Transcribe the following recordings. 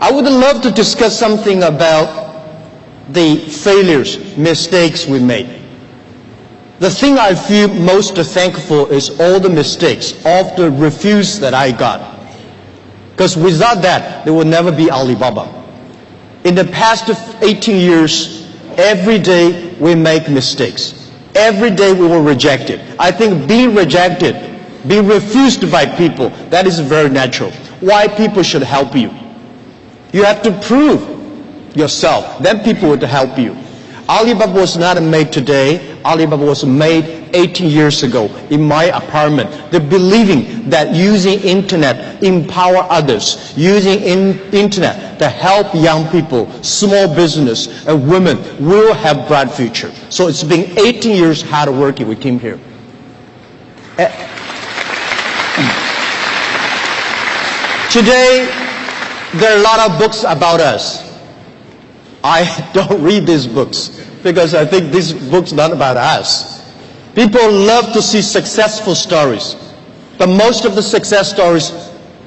I would love to discuss something about the failures, mistakes we made. The thing I feel most thankful is all the mistakes, all the refuse that I got. Because without that, there will never be Alibaba. In the past 18 years, every day we make mistakes. Every day we were rejected. I think being rejected, being refused by people, that is very natural. Why people should help you? You have to prove yourself, then people would help you. Alibaba was not made today. Alibaba was made 18 years ago in my apartment. They're believing that using internet empower others, using internet to help young people, small business, and women will have bright future. So it's been 18 years hard working. We came here. Today, there are a lot of books about us. I don't read these books because I think these books are not about us. People love to see successful stories, but most of the success stories,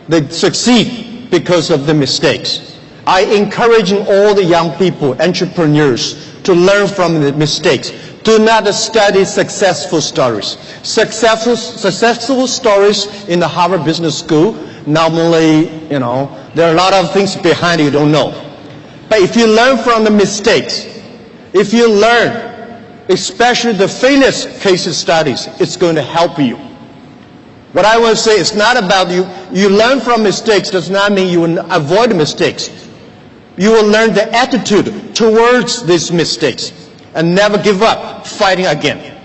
they succeed because of the mistakes. I encourage all the young people, entrepreneurs, to learn from the mistakes. Do not study successful stories. Successful stories in the Harvard Business School, normally, there are a lot of things behind it you don't know. But if you learn from the mistakes, if you learn, especially the failure case studies, it's going to help you. What I want to say is not about you. You learn from mistakes does not mean you will avoid mistakes. You will learn the attitude towards these mistakes and never give up, fighting again.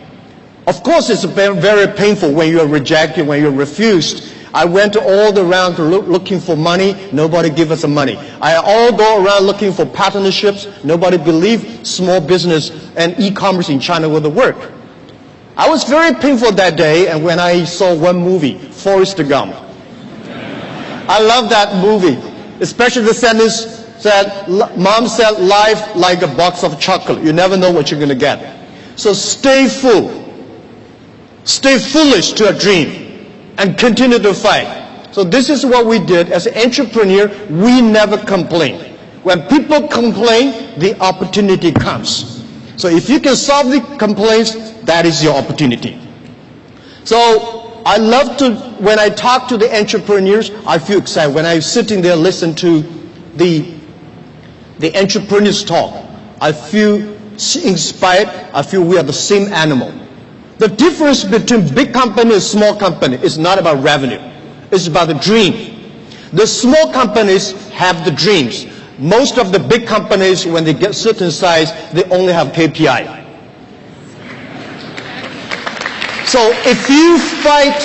Of course, it's very painful when you're rejected, when you're refused. I went all around looking for money. Nobody give us the money. I all go around looking for partnerships. Nobody believed small business and e-commerce in China would work. I was very painful that day, and when I saw one movie, Forrest Gump. I love that movie, especially the sentence that Mom said, life like a box of chocolate. You never know what you're going to get. So stay full. Stay foolish to a dream. And continue to fight. So this is what we did. As an entrepreneur, we never complain. When people complain, the opportunity comes. So if you can solve the complaints, that is your opportunity. So I love to, when I talk to the entrepreneurs, I feel excited. When I'm sitting there listen to the entrepreneurs talk, I feel inspired. I feel we are the same animal. The difference between big company and small company is not about revenue. It's about the dream. The small companies have the dreams. Most of the big companies, when they get certain size, they only have KPI. So if you fight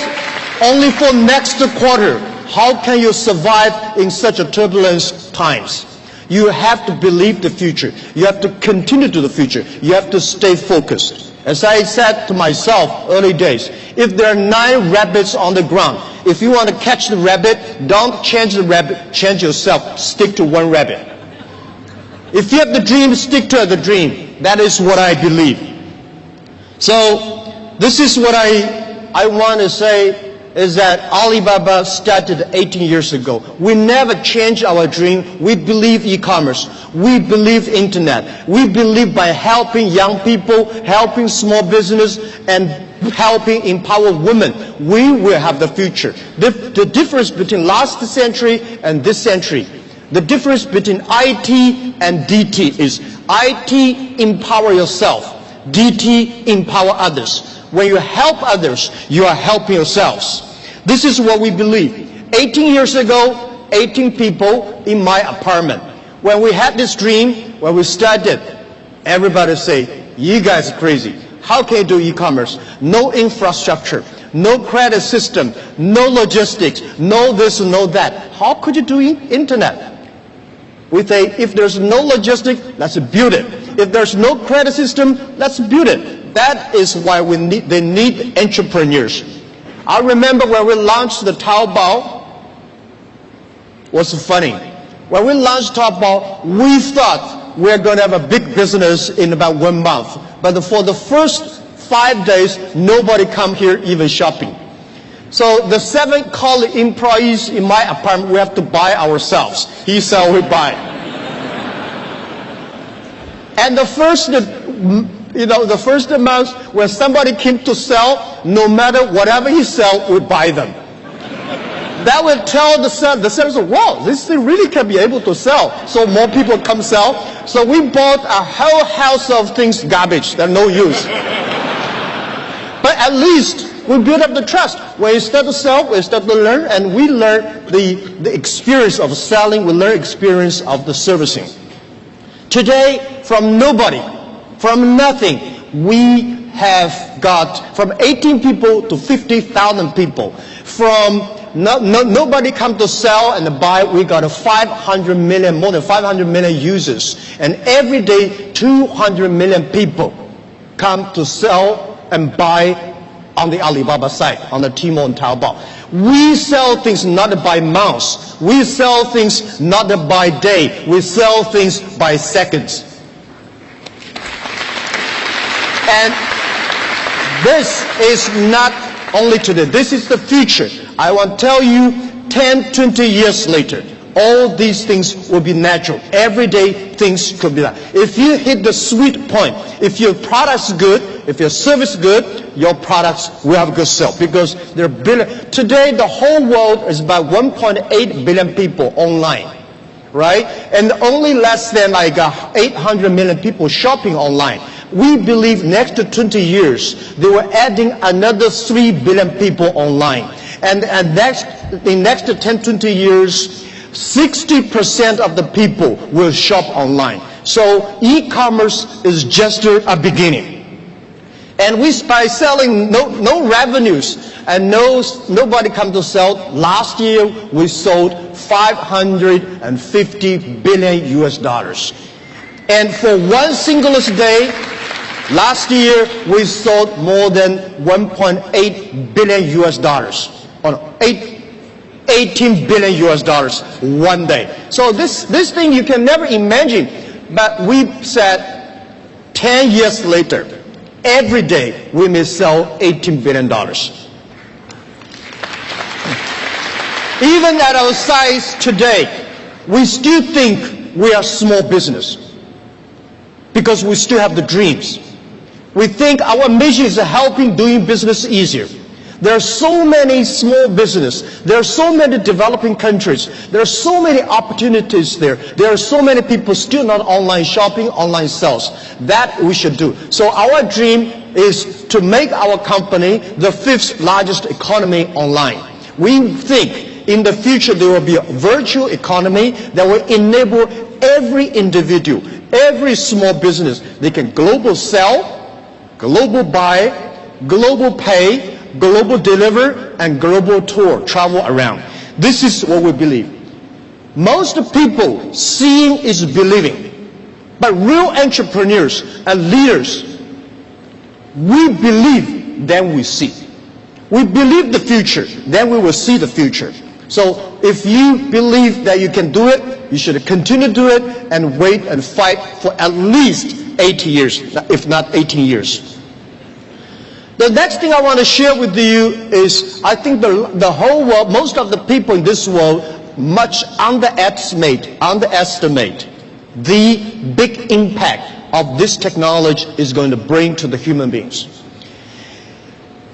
only for next quarter, how can you survive in such a turbulent times? You have to believe the future. You have to continue to the future. You have to stay focused. As I said to myself early days, if there are 9 rabbits on the ground, if you want to catch the rabbit, don't change the rabbit, change yourself, stick to one rabbit. If you have the dream, stick to the dream. That is what I believe. So this is what I want to say is that Alibaba started 18 years ago. We never changed our dream. We believe e-commerce. We believe internet. We believe by helping young people, helping small business, and helping empower women, we will have the future. The difference between last century and this century, the difference between IT and DT is IT empower yourself, DT empower others. When you help others, you are helping yourselves. This is what we believe. 18 years ago, 18 people in my apartment. When we had this dream, when we started, everybody say, you guys are crazy. How can you do e-commerce? No infrastructure, no credit system, no logistics, no this, no that. How could you do internet? We say, if there's no logistics, let's build it. If there's no credit system, let's build it. That is why they need entrepreneurs. I remember when we launched the Taobao, was funny. When we launched Taobao, we thought we're going to have a big business in about 1 month. But for the first 5 days, nobody come here even shopping. So the 7 college employees in my apartment, we have to buy ourselves. He sell, we buy. And the first month when somebody came to sell, no matter whatever he sell, we buy them. That will tell the sellers, wow, this thing really can be able to sell. So more people come sell. So we bought a whole house of things, garbage, that no use. But at least we build up the trust. When you start to sell, we start to learn, and we learn the experience of selling, we learn experience of the servicing. Today, from nobody, from nothing, we have got from 18 people to 50,000 people. From nobody come to sell and buy, we got 500 million, more than 500 million users. And every day, 200 million people come to sell and buy on the Alibaba site, on the Tmall and Taobao. We sell things not by months. We sell things not by day. We sell things by seconds. And this is not only today. This is the future. I want to tell you, 10, 20 years later, all these things will be natural. Every day, things could be that. If you hit the sweet point, if your product's good, if your service is good, your products will have a good sale. Because there are billion. Today, the whole world is about 1.8 billion people online, right? And only less than like 800 million people shopping online. We believe next to 20 years, they were adding another 3 billion people online. And in next to 10, 20 years, 60% of the people will shop online. So e-commerce is just a beginning. And by selling no revenues and nobody come to sell. Last year we sold 550 billion US dollars. And for one single day, last year we sold more than 1.8 billion US dollars. 18 billion US dollars one day. So this thing you can never imagine. But we said 10 years later, every day we may sell $18 billion. Even at our size today, we still think we are small business because we still have the dreams. We think our mission is helping doing business easier. There are so many small businesses. There are so many developing countries. There are so many opportunities there. There are so many people still not online shopping, online sales. That we should do. So our dream is to make our company the 5th largest economy online. We think in the future there will be a virtual economy that will enable every individual, every small business, they can global sell, global buy, global pay, global deliver, and global tour, travel around. This is what we believe. Most people, seeing is believing. But real entrepreneurs and leaders, we believe, then we see. We believe the future, then we will see the future. So if you believe that you can do it, you should continue to do it and wait and fight for at least 80 years, if not 18 years. The next thing I want to share with you is, I think the whole world, most of the people in this world, much underestimate the big impact of this technology is going to bring to the human beings.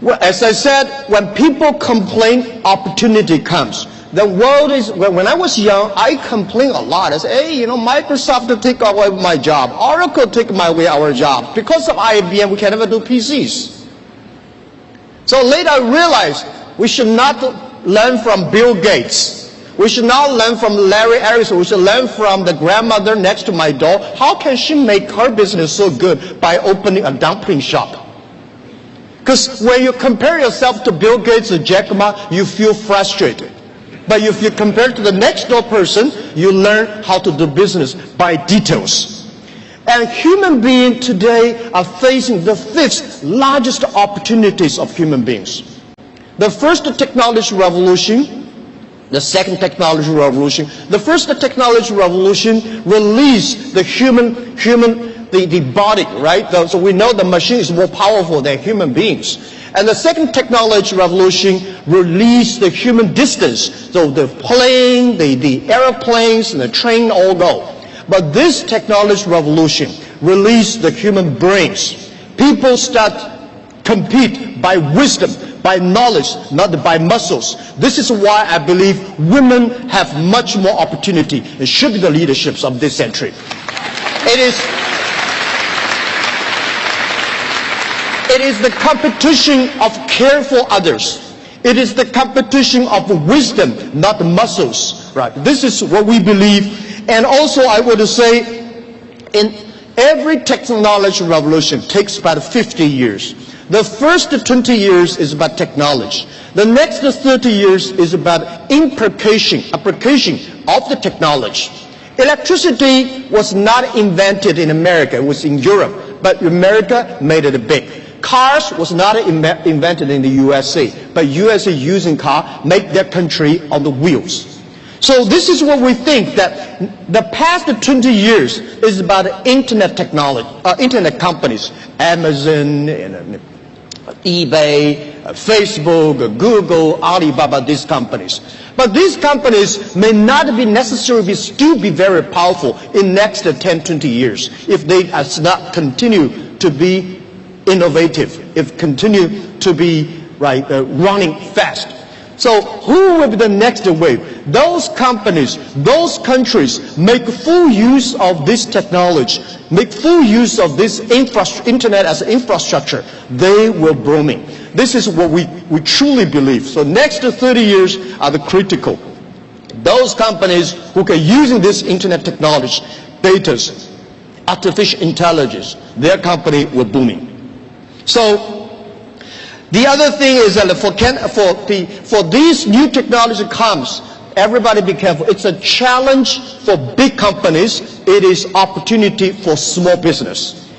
Well, as I said, when people complain, opportunity comes. The world is, when I was young, I complained a lot. I said, hey, Microsoft take away my job. Oracle take away our job. Because of IBM, we can never do PCs. So later I realized we should not learn from Bill Gates. We should not learn from Larry Ellison. We should learn from the grandmother next to my door. How can she make her business so good by opening a dumpling shop? Because when you compare yourself to Bill Gates or Jack Ma, you feel frustrated. But if you compare to the next door person, you learn how to do business by details. And human beings today are facing the 5th largest opportunities of human beings. The first technology revolution, the second technology revolution. The first technology revolution released the the body, right? So we know the machine is more powerful than human beings. And the second technology revolution released the human distance. So the plane, the airplanes, and the train all go. But this technology revolution released the human brains. People start compete by wisdom, by knowledge, not by muscles. This is why I believe women have much more opportunity and should be the leaderships of this century. It is the competition of care for others. It is the competition of wisdom, not muscles. Right? This is what we believe. And also I would say, in every technology revolution takes about 50 years. The first 20 years is about technology. The next 30 years is about application of the technology. Electricity was not invented in America, it was in Europe, but America made it big. Cars was not invented in the USA, but USA using car make their country on the wheels. So this is what we think, that the past 20 years is about internet technology, internet companies, Amazon, and eBay, Facebook, Google, Alibaba, these companies. But these companies may not be necessarily still be very powerful in next 10, 20 years if they not continue to be innovative, if continue to be running fast. So who will be the next wave? Those companies, those countries make full use of this technology, make full use of this internet as infrastructure. They will booming. This is what we truly believe. So next 30 years are the critical. Those companies who can using this internet technology, data, artificial intelligence, their company will booming. So the other thing is that for these new technology comes, everybody be careful. It's a challenge for big companies. It is opportunity for small business.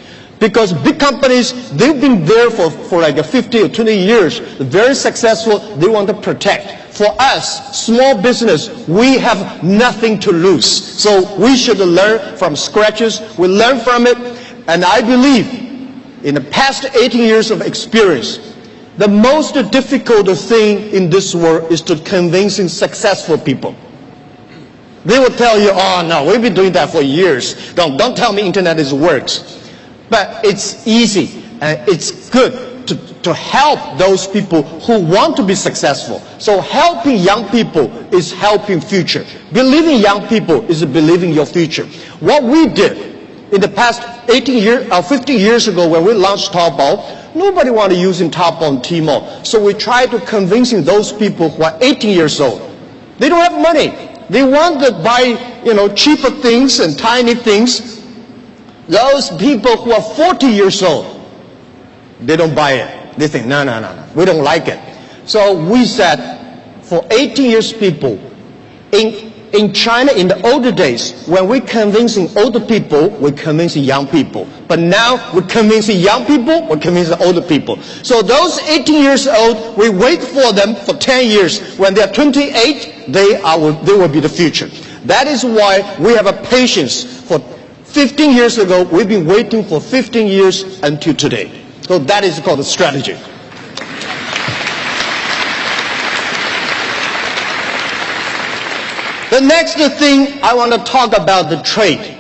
Because big companies, they've been there for like 50 or 20 years, very successful, they want to protect. For us, small business, we have nothing to lose. So we should learn from scratches. We learn from it. And I believe in the past 18 years of experience, the most difficult thing in this world is to convincing successful people. They will tell you, oh no, we've been doing that for years. Don't tell me internet works. But it's easy and it's good to help those people who want to be successful. So helping young people is helping future. Believing young people is believing your future. What we did in the past 18 years or 15 years ago when we launched Taobao, nobody wanted to use Taobao and Tmall. So we tried to convincing those people who are 18 years old. They don't have money. They want to buy, cheaper things and tiny things. Those people who are 40 years old, they don't buy it. They think, no, we don't like it. So we said, for 18 years people, in China, in the older days, when we're convincing older people, we're convincing young people. But now, we're convincing young people, we're convincing older people. So those 18 years old, we wait for them for 10 years. When they're 28, they will be the future. That is why we have a patience. For 15 years ago, we've been waiting for 15 years until today. So that is called a strategy. The next thing I want to talk about the trade.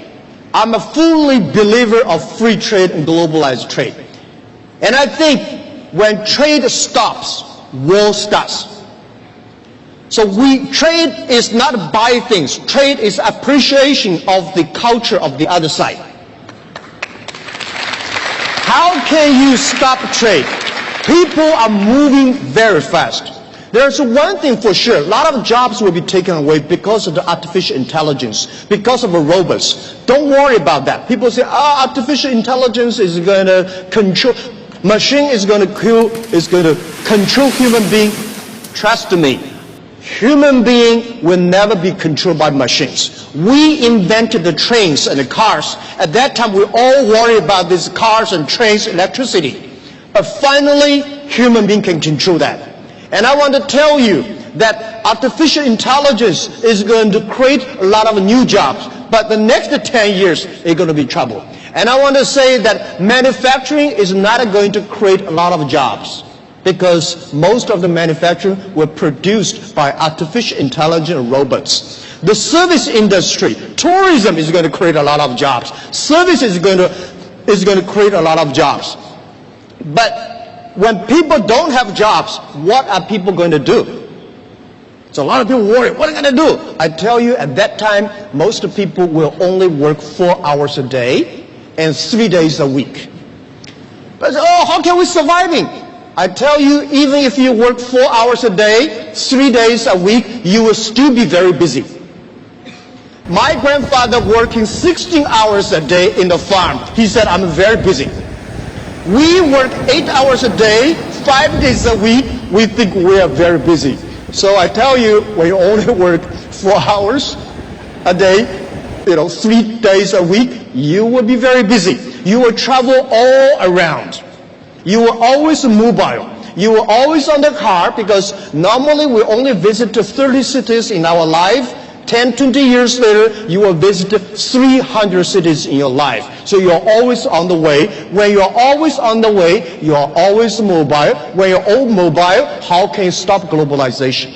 I'm a fully believer of free trade and globalized trade. And I think when trade stops, war starts. So trade is not buy things. Trade is appreciation of the culture of the other side. How can you stop trade? People are moving very fast. There's one thing for sure, a lot of jobs will be taken away because of the artificial intelligence, because of the robots. Don't worry about that. People say, artificial intelligence is going to control, machine is going to control human being. Trust me, human being will never be controlled by machines. We invented the trains and the cars. At that time, we all worry about these cars and trains, electricity. But finally, human being can control that. And I want to tell you that artificial intelligence is going to create a lot of new jobs. But the next 10 years, it's going to be trouble. And I want to say that manufacturing is not going to create a lot of jobs. because most of the manufacturing were produced by artificial intelligent robots. The service industry, tourism is going to create a lot of jobs. Service is going to create a lot of jobs. But when people don't have jobs, what are people going to do? So a lot of people worry, what are they going to do? I tell you, at that time, most people will only work 4 hours a day and 3 days a week. But how can we surviving? I tell you, even if you work 4 hours a day, 3 days a week, you will still be very busy. My grandfather working 16 hours a day in the farm. He said, I'm very busy. We work 8 hours a day, 5 days a week. We think we are very busy. So I tell you, when you only work 4 hours a day, 3 days a week, you will be very busy. You will travel all around. You will always mobile. You will always on the car, because normally we only visit 30 cities in our life. 10, 20 years later, you will visit 300 cities in your life. So you're always on the way. When you're always on the way, you're always mobile. When you're all mobile, how can you stop globalization?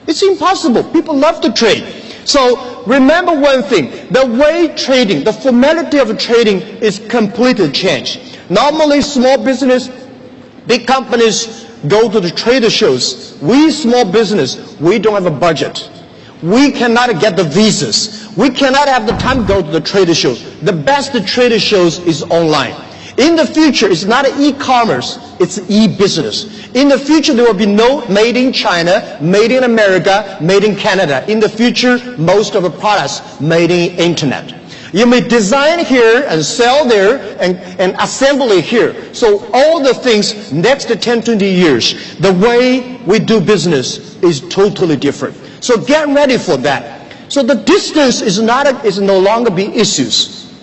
It's impossible. People love to trade. So remember one thing, the way trading, the formality of trading is completely changed. Normally small business, big companies go to the trade shows. We small business, we don't have a budget. We cannot get the visas. We cannot have the time to go to the trade shows. The best trade shows is online. In the future, it's not e-commerce, it's e-business. In the future, there will be no made in China, made in America, made in Canada. In the future, most of the products made in internet. You may design here and sell there and assemble it here. So all the things next 10, 20 years, the way we do business is totally different. So get ready for that. So the distance is no longer be issues.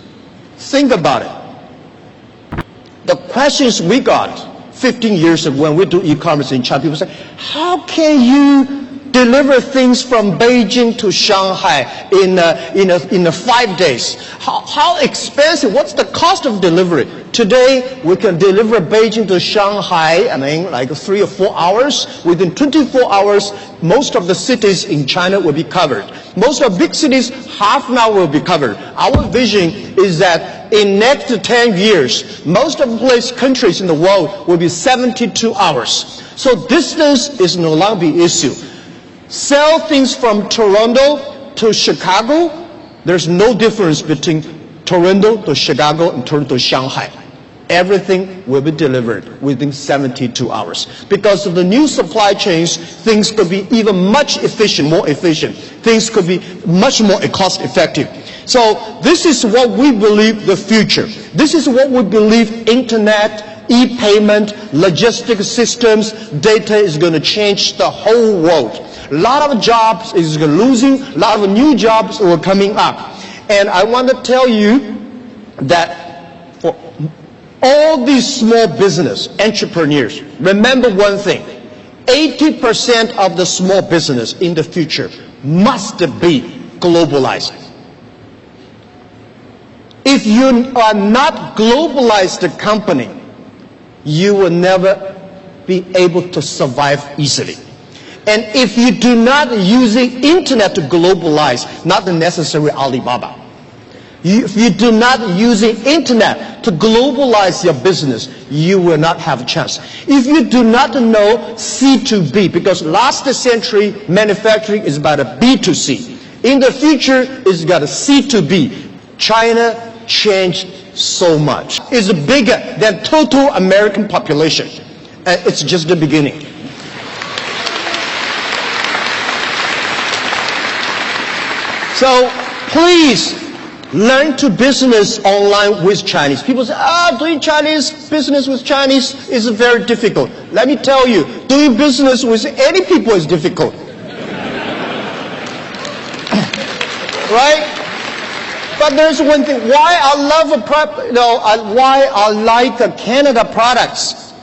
Think about it. The questions we got 15 years ago when we do e-commerce in China, people say, how can you deliver things from Beijing to Shanghai in 5 days? How expensive? What's the cost of delivery? Today, we can deliver Beijing to Shanghai, like 3 or 4 hours. Within 24 hours, most of the cities in China will be covered. Most of big cities, half an hour will be covered. Our vision is that in next 10 years, most of the countries in the world will be 72 hours. So distance is no longer the issue. Sell things from Toronto to Chicago, there's no difference between Toronto to Chicago and Toronto to Shanghai. Everything will be delivered within 72 hours. Because of the new supply chains, things could be even more efficient. Things could be much more cost effective. So this is what we believe the future. This is what we believe internet, e-payment, logistic systems, data is going to change the whole world. A lot of jobs is losing, a lot of new jobs are coming up. And I want to tell you that for all these small business entrepreneurs, remember one thing, 80% of the small business in the future must be globalized. If you are not globalized company, you will never be able to survive easily. And if you do not use the internet to globalize, not necessarily Alibaba. If you do not use the internet to globalize your business, you will not have a chance. If you do not know C2B, because last century manufacturing is about a B2C. In the future, it's got a C2B. China changed so much. It's bigger than total American population. And it's just the beginning. So please learn to business online with Chinese. People say, doing Chinese business with Chinese is very difficult. Let me tell you, doing business with any people is difficult. Right? But there's one thing, why I love why I like Canada products.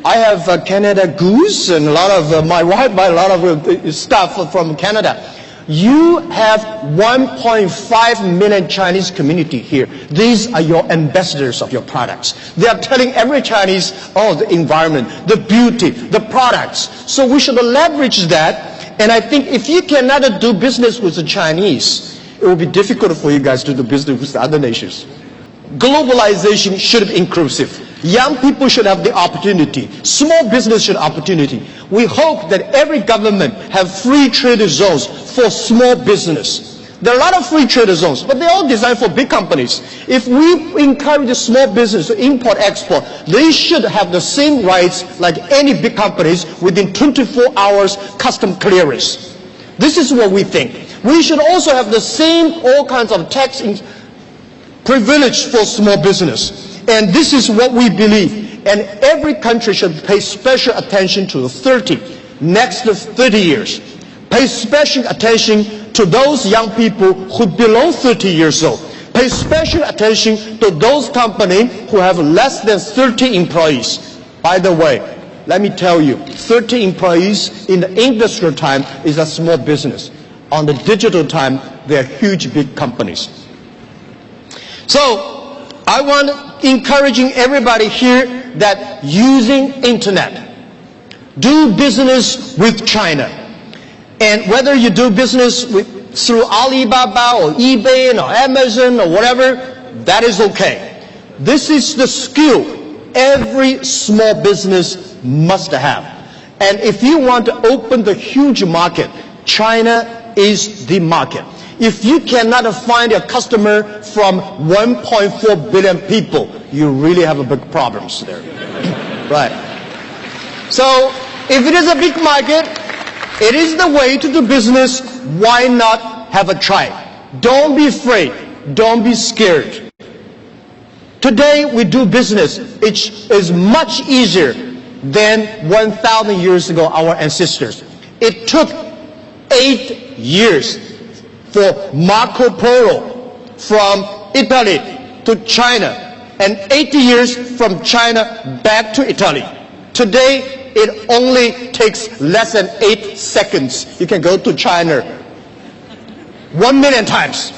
I have Canada Goose and a lot of my wife buy a lot of stuff from Canada. You have 1.5 million Chinese community here. These are your ambassadors of your products. They are telling every Chinese, oh, the environment, the beauty, the products. So we should leverage that. And I think if you cannot do business with the Chinese, it will be difficult for you guys to do business with the other nations. Globalization should be inclusive. Young people should have the opportunity. Small business should have opportunity. We hope that every government have free trade zones for small business. There are a lot of free trade zones, but they're all designed for big companies. If we encourage the small business to import, export, they should have the same rights like any big companies within 24 hours custom clearance. This is what we think. We should also have the same all kinds of tax privilege for small business. And this is what we believe. And every country should pay special attention to the next 30 years. Pay special attention to those young people who below 30 years old. Pay special attention to those companies who have less than 30 employees. By the way, let me tell you, 30 employees in the industrial time is a small business. On the digital time, they're huge, big companies. So, I want encouraging everybody here that using internet, do business with China. And whether you do business through Alibaba or eBay or Amazon or whatever, that is okay. This is the skill every small business must have. And if you want to open the huge market, China is the market. If you cannot find a customer from 1.4 billion people, you really have a big problems there. Right. So, if it is a big market, it is the way to do business, why not have a try? Don't be afraid. Don't be scared. Today, we do business. It is much easier than 1,000 years ago, our ancestors. It took 8 years for Marco Polo from Italy to China, and 80 years from China back to Italy. Today, it only takes less than 8 seconds. You can go to China 1 million times.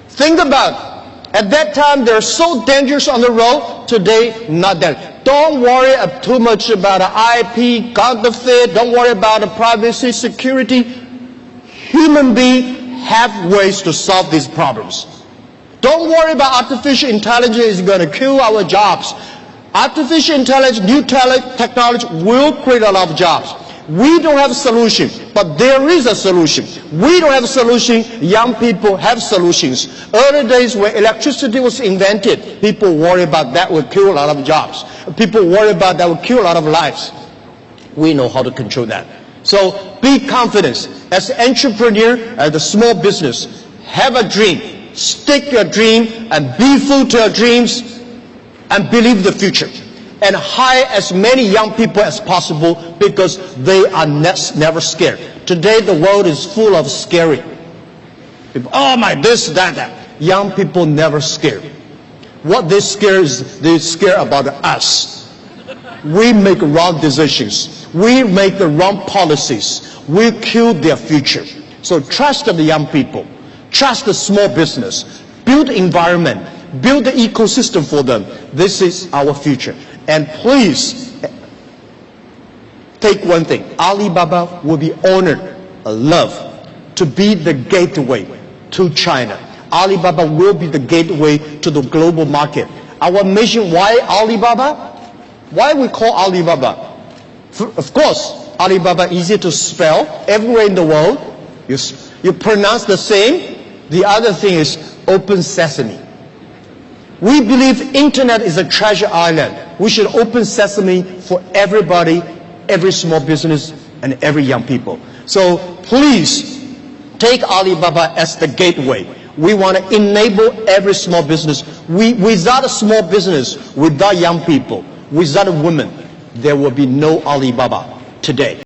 Think about it. At that time, they're so dangerous on the road. Today, not that. Don't worry too much about IP, counterfeit. Don't worry about the privacy, security. Human beings have ways to solve these problems. Don't worry about artificial intelligence is going to kill our jobs. Artificial intelligence, new technology will create a lot of jobs. We don't have a solution, but there is a solution. We don't have a solution, young people have solutions. Early days when electricity was invented, people worry about that will kill a lot of jobs. People worry about that will kill a lot of lives. We know how to control that. So be confident as an entrepreneur, as a small business. Have a dream. Stick your dream and be full to your dreams and believe the future. And hire as many young people as possible because they are never scared. Today the world is full of scary people. Oh my, this, that. Young people never scared. What they scare is they scare about us. We make wrong decisions. We make the wrong policies. We kill their future. So trust the young people. Trust the small business. Build environment. Build the ecosystem for them. This is our future. And please take one thing. Alibaba will be honored, loved to be the gateway to China. Alibaba will be the gateway to the global market. Our mission, why Alibaba? Why we call Alibaba? Of course, Alibaba easy to spell everywhere in the world. You pronounce the same. The other thing is open sesame. We believe internet is a treasure island. We should open sesame for everybody, every small business, and every young people. So please take Alibaba as the gateway. We want to enable every small business. Without a small business, without young people, without women, there will be no Alibaba today.